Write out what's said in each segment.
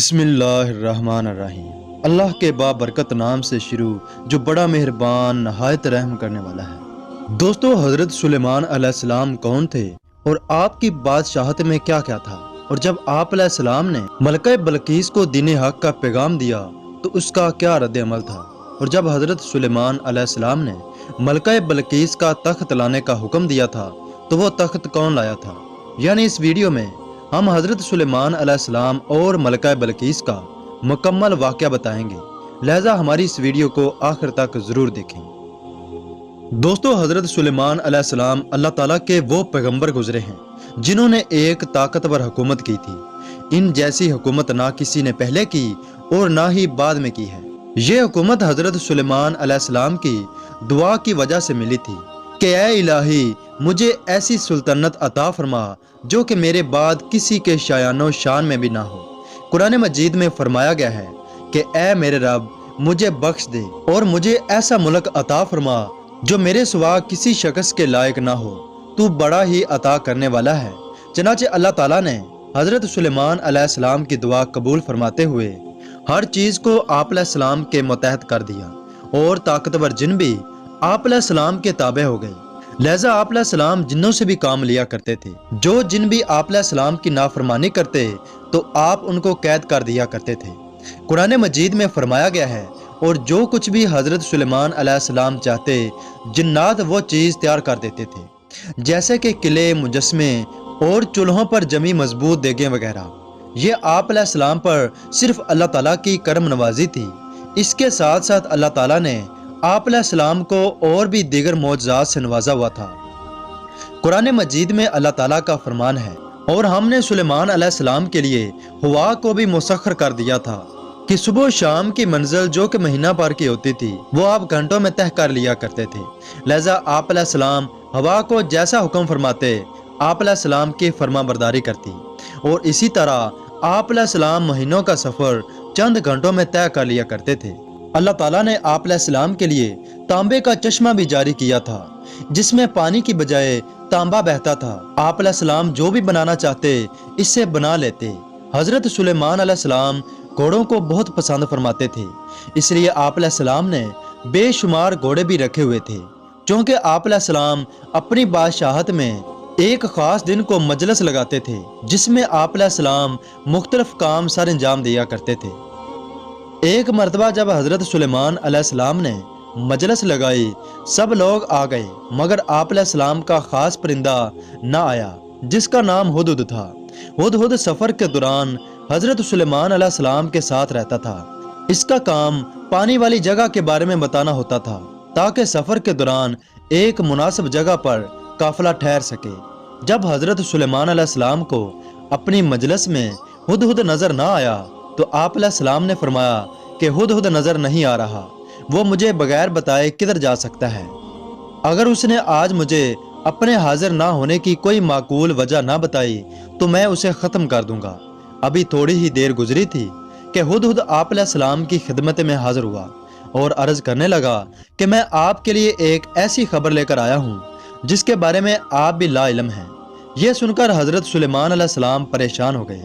بسم اللہ الرحمن الرحیم۔ اللہ کے بابرکت نام سے شروع جو بڑا مہربان نہایت رحم کرنے والا ہے۔ دوستو، حضرت سلیمان علیہ السلام کون تھے اور آپ کی بادشاہت میں کیا کیا تھا؟ اور جب آپ علیہ السلام نے ملکہ بلقیس کو دین حق کا پیغام دیا تو اس کا کیا رد عمل تھا؟ اور جب حضرت سلیمان علیہ السلام نے ملکہ بلقیس کا تخت لانے کا حکم دیا تھا تو وہ تخت کون لایا تھا؟ یعنی اس ویڈیو میں ہم حضرت سلیمان علیہ السلام اور ملکہ بلقیس کا مکمل واقعہ بتائیں گے، لہذا ہماری اس ویڈیو کو آخر تک ضرور دیکھیں۔ دوستو، حضرت سلیمان علیہ السلام اللہ تعالیٰ کے وہ پیغمبر گزرے ہیں جنہوں نے ایک طاقتور حکومت کی تھی۔ ان جیسی حکومت نہ کسی نے پہلے کی اور نہ ہی بعد میں کی ہے۔ یہ حکومت حضرت سلیمان علیہ السلام کی دعا کی وجہ سے ملی تھی کہ اے الہی، مجھے ایسی سلطنت عطا فرما جو کہ میرے بعد کسی کے شایان و شان میں بھی نہ ہو۔ قرآن مجید میں فرمایا گیا ہے کہ اے میرے رب، مجھے بخش دے اور مجھے ایسا ملک عطا فرما جو میرے سوا کسی شخص کے لائق نہ ہو، تو بڑا ہی عطا کرنے والا ہے۔ چنانچہ اللہ تعالیٰ نے حضرت سلیمان علیہ السلام کی دعا قبول فرماتے ہوئے ہر چیز کو آپ علیہ السلام کے متحد کر دیا اور طاقتور جن بھی آپ علیہ السلام کے تابع ہو گئے۔ لہذا آپ علیہ السلام جنوں سے بھی کام لیا کرتے تھے۔ جو جن بھی آپ علیہ السلام کی نافرمانی کرتے تو آپ ان کو قید کر دیا کرتے تھے۔ قرآن مجید میں فرمایا گیا ہے اور جو کچھ بھی حضرت سلیمان علیہ السلام چاہتے جنات وہ چیز تیار کر دیتے تھے، جیسے کہ قلعے، مجسمے اور چولہوں پر جمی مضبوط دیگیں وغیرہ۔ یہ آپ علیہ السلام پر صرف اللہ تعالیٰ کی کرم نوازی تھی۔ اس کے ساتھ ساتھ اللہ تعالیٰ نے آپ علیہ السلام کو اور بھی دیگر معجزات سے نوازا ہوا تھا۔ قرآن مجید میں اللہ تعالیٰ کا فرمان ہے، اور ہم نے سلیمان علیہ السلام کے لیے ہوا کو بھی مسخر کر دیا تھا کہ صبح و شام کی منزل جو کہ مہینہ بھر کی ہوتی تھی وہ آپ گھنٹوں میں طے کر لیا کرتے تھے۔ لہذا آپ علیہ السلام ہوا کو جیسا حکم فرماتے آپ علیہ السلام کی فرما برداری کرتی، اور اسی طرح آپ علیہ السلام مہینوں کا سفر چند گھنٹوں میں طے کر لیا کرتے تھے۔ اللہ تعالیٰ نے آپ علیہ السلام کے لیے تانبے کا چشمہ بھی جاری کیا تھا جس میں پانی کی بجائے تانبا بہتا تھا۔ آپ علیہ السلام جو بھی بنانا چاہتے اس سے بنا لیتے۔ حضرت سلیمان علیہ السلام گھوڑوں کو بہت پسند فرماتے تھے، اس لیے آپ علیہ السلام نے بے شمار گھوڑے بھی رکھے ہوئے تھے۔ چونکہ آپ علیہ السلام اپنی بادشاہت میں ایک خاص دن کو مجلس لگاتے تھے جس میں آپ علیہ السلام مختلف کام سر انجام دیا کرتے تھے۔ ایک مرتبہ جب حضرت سلیمان علیہ السلام نے مجلس لگائی، سب لوگ آ گئے مگر آپ علیہ السلام کا خاص پرندہ نہ آیا جس کا نام ہدہد تھا۔ ہدہد سفر کے دوران حضرت سلیمان علیہ السلام کے ساتھ رہتا تھا۔ اس کا کام پانی والی جگہ کے بارے میں بتانا ہوتا تھا تاکہ سفر کے دوران ایک مناسب جگہ پر قافلہ ٹھہر سکے۔ جب حضرت سلیمان علیہ السلام کو اپنی مجلس میں ہدہد نظر نہ آیا تو آپ علیہ السلام نے فرمایا کہ ہدہد نظر نہیں آ رہا، وہ مجھے بغیر بتائے کدھر جا سکتا ہے؟ اگر اس نے آج مجھے اپنے حاضر نہ ہونے کی کوئی معقول وجہ نہ بتائی تو میں اسے ختم کر دوں گا۔ ابھی تھوڑی ہی دیر گزری تھی کہ ہدہد آپ علیہ السلام کی خدمت میں حاضر ہوا اور عرض کرنے لگا کہ میں آپ کے لیے ایک ایسی خبر لے کر آیا ہوں جس کے بارے میں آپ بھی لا علم ہیں۔ یہ سن کر حضرت سلیمان علیہ السلام پریشان ہو گئے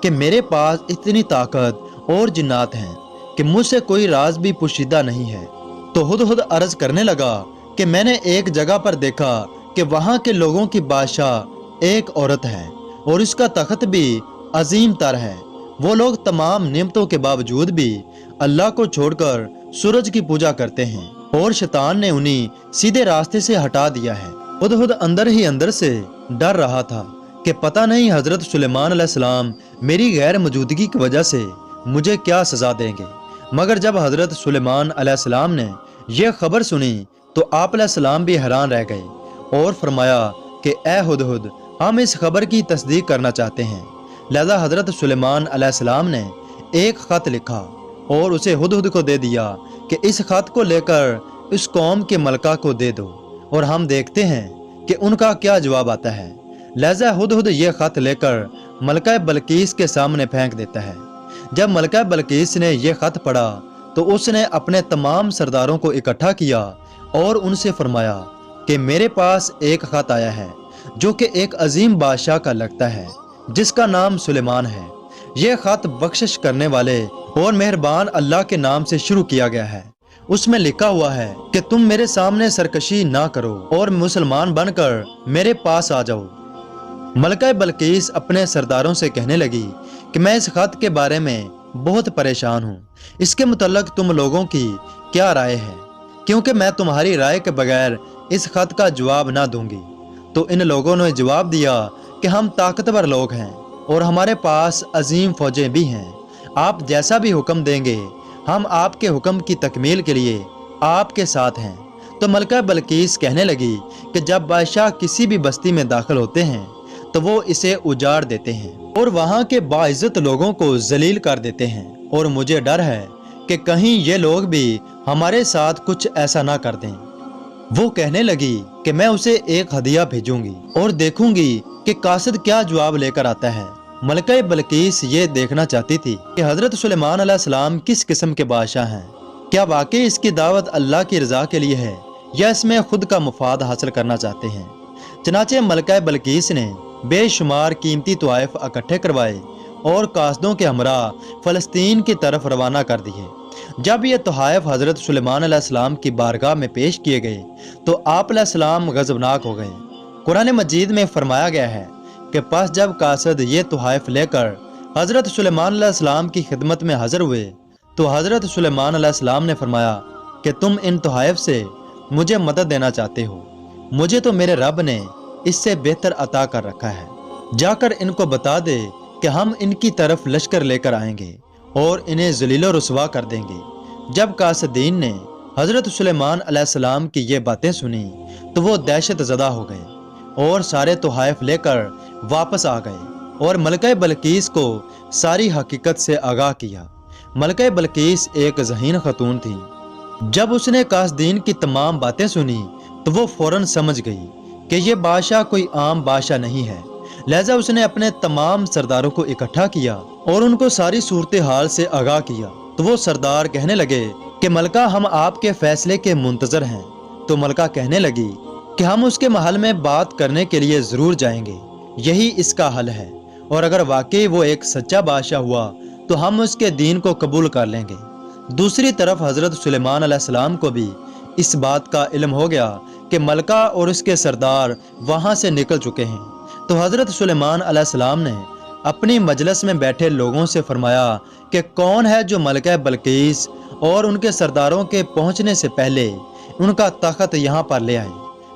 کہ میرے پاس اتنی طاقت اور جنات ہیں کہ مجھ سے کوئی راز بھی پوشیدہ نہیں ہے۔ تو ہدہد عرض کرنے لگا کہ میں نے ایک جگہ پر دیکھا کہ وہاں کے لوگوں کی بادشاہ ایک عورت ہے اور اس کا تخت بھی عظیم تر ہے۔ وہ لوگ تمام نعمتوں کے باوجود بھی اللہ کو چھوڑ کر سورج کی پوجا کرتے ہیں اور شیطان نے انہیں سیدھے راستے سے ہٹا دیا ہے۔ ہدہد اندر ہی اندر سے ڈر رہا تھا کہ پتہ نہیں حضرت سلیمان علیہ السلام میری غیر موجودگی کی وجہ سے مجھے کیا سزا دیں گے۔ مگر جب حضرت سلیمان علیہ السلام نے یہ خبر سنی تو آپ علیہ السلام بھی حیران رہ گئے اور فرمایا کہ اے ہدہد، ہم اس خبر کی تصدیق کرنا چاہتے ہیں۔ لہذا حضرت سلیمان علیہ السلام نے ایک خط لکھا اور اسے ہدہد کو دے دیا کہ اس خط کو لے کر اس قوم کے ملکہ کو دے دو اور ہم دیکھتے ہیں کہ ان کا کیا جواب آتا ہے۔ لہذا ہدہد یہ خط لے کر ملکہ بلقیس کے سامنے پھینک دیتا ہے۔ جب ملکہ بلقیس نے یہ خط پڑھا تو اس نے اپنے تمام سرداروں کو اکٹھا کیا اور ان سے فرمایا کہ میرے پاس ایک خط آیا ہے جو کہ ایک عظیم بادشاہ کا لگتا ہے جس کا نام سلیمان ہے۔ یہ خط بخشش کرنے والے اور مہربان اللہ کے نام سے شروع کیا گیا ہے۔ اس میں لکھا ہوا ہے کہ تم میرے سامنے سرکشی نہ کرو اور مسلمان بن کر میرے پاس آ جاؤ۔ ملکہ بلقیس اپنے سرداروں سے کہنے لگی کہ میں اس خط کے بارے میں بہت پریشان ہوں، اس کے متعلق تم لوگوں کی کیا رائے ہے؟ کیونکہ میں تمہاری رائے کے بغیر اس خط کا جواب نہ دوں گی۔ تو ان لوگوں نے جواب دیا کہ ہم طاقتور لوگ ہیں اور ہمارے پاس عظیم فوجیں بھی ہیں، آپ جیسا بھی حکم دیں گے ہم آپ کے حکم کی تکمیل کے لیے آپ کے ساتھ ہیں۔ تو ملکہ بلقیس کہنے لگی کہ جب بادشاہ کسی بھی بستی میں داخل ہوتے ہیں تو وہ اسے اجاڑ دیتے ہیں اور وہاں کے باعزت لوگوں کو ذلیل کر دیتے ہیں، اور مجھے ڈر ہے کہ کہیں یہ لوگ بھی ہمارے ساتھ کچھ ایسا نہ کر دیں۔ وہ کہنے لگی کہ میں اسے ایک ہدیہ بھیجوں گی اور دیکھوں گی کہ قاصد کیا جواب لے کر آتا ہے۔ ملکہ بلقیس یہ دیکھنا چاہتی تھی کہ حضرت سلیمان علیہ السلام کس قسم کے بادشاہ ہیں، کیا واقعی اس کی دعوت اللہ کی رضا کے لیے ہے یا اس میں خود کا مفاد حاصل کرنا چاہتے ہیں۔ چنانچہ ملکہ بلقیس نے بے شمار قیمتی تحائف اکٹھے کروائے اور قاصدوں کے ہمراہ فلسطین کی طرف روانہ کر دیے۔ جب یہ تحائف حضرت سلیمان علیہ السلام کی بارگاہ میں پیش کیے گئے تو آپ علیہ السلام غضبناک ہو گئے۔ قرآن مجید میں فرمایا گیا ہے کہ پس جب قاصد یہ تحائف لے کر حضرت سلیمان علیہ السلام کی خدمت میں حاضر ہوئے تو حضرت سلیمان علیہ السلام نے فرمایا کہ تم ان تحائف سے مجھے مدد دینا چاہتے ہو، مجھے تو میرے رب نے اس سے بہتر عطا کر رکھا ہے، جا کر ان کو بتا دے کہ ہم ان کی طرف لشکر لے کر آئیں گے اور انہیں ذلیل و رسوا کر دیں گے۔ جب قاصدین نے حضرت سلیمان علیہ السلام کی یہ باتیں سنی تو وہ دہشت زدہ ہو گئے اور سارے تحائف لے کر واپس آ گئے اور ملکہ بلقیس کو ساری حقیقت سے آگاہ کیا۔ ملکہ بلقیس ایک ذہین خاتون تھی۔ جب اس نے قاصدین کی تمام باتیں سنی تو وہ فوراً سمجھ گئی کہ یہ بادشاہ کوئی عام بادشاہ نہیں ہے، لہذا اس نے اپنے تمام سرداروں کو اکٹھا کیا اور ان کو ساری صورتحال سے آگاہ کیا۔ تو وہ سردار کہنے لگے کہ ملکہ ہم آپ کے فیصلے کے منتظر ہیں۔ تو ملکہ کہنے لگی کہ ہم اس کے محل میں بات کرنے کے لیے ضرور جائیں گے، یہی اس کا حل ہے، اور اگر واقعی وہ ایک سچا بادشاہ ہوا تو ہم اس کے دین کو قبول کر لیں گے۔ دوسری طرف حضرت سلیمان علیہ السلام کو بھی اس بات کا علم ہو گیا کہ ملکہ اور اس کے سردار وہاں سے نکل چکے ہیں۔ تو حضرت سلیمان علیہ السلام نے اپنی مجلس میں بیٹھے لوگوں سے فرمایا کہ کون ہے جو ملکہ بلقیس اور ان کے سرداروں کے پہنچنے سے پہلے ان کا تخت یہاں پر لے آئے۔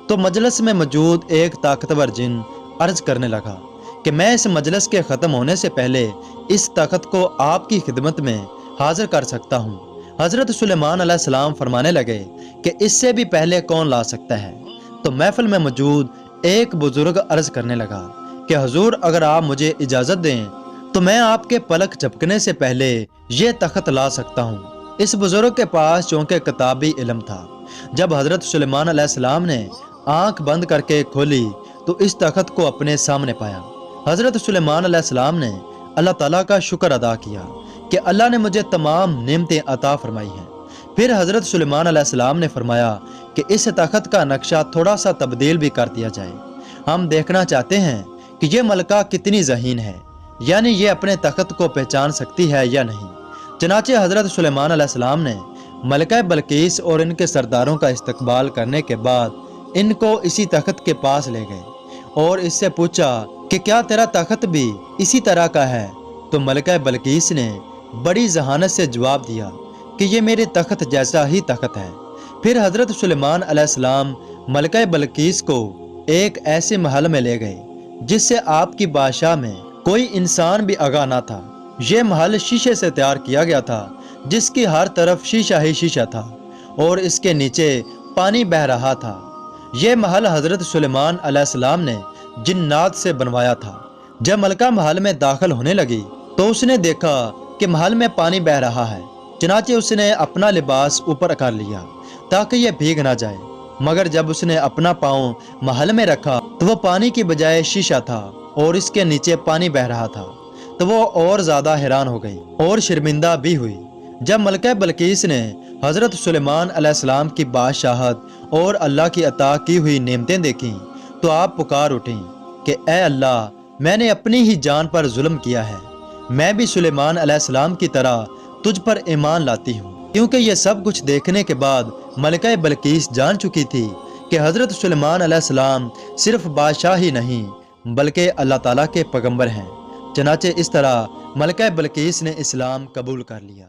تو مجلس میں موجود ایک طاقتور جن عرض کرنے لگا کہ میں اس مجلس کے ختم ہونے سے پہلے اس تخت کو آپ کی خدمت میں حاضر کر سکتا ہوں۔ حضرت سلیمان علیہ السلام فرمانے لگے کہ اس سے بھی پہلے کون لا سکتا ہے؟ تو محفل میں موجود ایک بزرگ عرض کرنے لگا کہ حضور اگر آپ مجھے اجازت دیں تو میں آپ کے پلک جھپکنے سے پہلے یہ تخت لا سکتا ہوں۔ اس بزرگ کے پاس چونکہ کتابی علم تھا۔ جب حضرت سلیمان علیہ السلام نے آنکھ بند کر کے کھولی تو اس تخت کو اپنے سامنے پایا۔ حضرت سلیمان علیہ السلام نے اللہ تعالیٰ کا شکر ادا کیا کہ اللہ نے مجھے تمام نعمتیں عطا فرمائی ہیں۔ پھر حضرت سلیمان علیہ السلام نے فرمایا کہ اس تخت کا نقشہ تھوڑا سا تبدیل بھی کر دیا جائے، ہم دیکھنا چاہتے ہیں کہ یہ ملکہ کتنی ذہین ہے، یعنی یہ اپنے تخت کو پہچان سکتی ہے یا نہیں۔ چنانچہ حضرت سلیمان علیہ السلام نے ملکہ بلقیس اور ان کے سرداروں کا استقبال کرنے کے بعد ان کو اسی تخت کے پاس لے گئے اور اس سے پوچھا کہ کیا تیرا تخت بھی اسی طرح کا ہے؟ تو ملکہ بلقیس نے بڑی ذہانت سے جواب دیا کہ یہ میرے تخت جیسا ہی تخت ہے۔ پھر حضرت سلیمان علیہ السلام ملکہ بلقیس کو ایک ایسے محل میں لے گئے جس سے آپ کی بادشاہ میں کوئی انسان بھی آگاہ نہ تھا۔ یہ محل شیشے سے تیار کیا گیا تھا جس کی ہر طرف شیشہ ہی شیشہ تھا اور اس کے نیچے پانی بہہ رہا تھا۔ یہ محل حضرت سلیمان علیہ السلام نے جنات سے بنوایا تھا۔ جب ملکہ محل میں داخل ہونے لگی تو اس نے دیکھا کہ محل میں پانی بہہ رہا ہے، چنانچہ اس نے اپنا لباس اوپر کر لیا تاکہ یہ بھیگ نہ جائے، مگر جب اس نے اپنا پاؤں محل میں رکھا تو وہ پانی کی بجائے شیشہ تھا اور اس کے نیچے پانی بہہ رہا تھا۔ تو وہ اور زیادہ حیران ہو گئی اور شرمندہ بھی ہوئی۔ جب ملکہ بلقیس نے حضرت سلیمان علیہ السلام کی بادشاہت اور اللہ کی عطا کی ہوئی نعمتیں دیکھیں تو آپ پکار اٹھیں کہ اے اللہ، میں نے اپنی ہی جان پر ظلم کیا ہے، میں بھی سلیمان علیہ السلام کی طرح تجھ پر ایمان لاتی ہوں، کیونکہ یہ سب کچھ دیکھنے کے بعد ملکہ بلقیس جان چکی تھی کہ حضرت سلیمان علیہ السلام صرف بادشاہ ہی نہیں بلکہ اللہ تعالیٰ کے پیغمبر ہیں۔ چنانچہ اس طرح ملکہ بلقیس نے اسلام قبول کر لیا۔